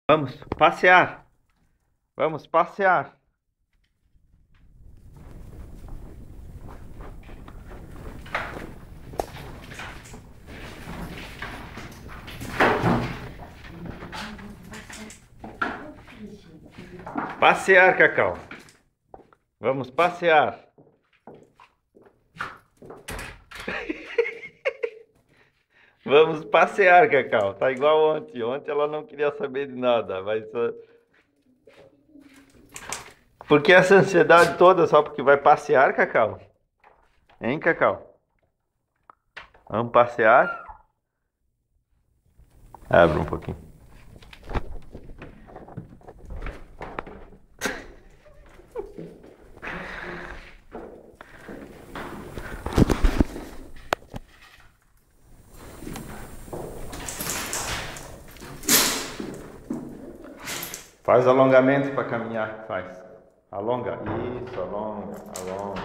Vamos passear. Vamos passear. Passear, Cacau. Vamos passear. Vamos passear, Cacau. Tá igual ontem. Ontem ela não queria saber de nada, mas por que essa ansiedade toda só porque vai passear, Cacau? Hein, Cacau? Vamos passear? Abre um pouquinho. Faz alongamento para caminhar, faz. Alonga, isso, alonga, alonga.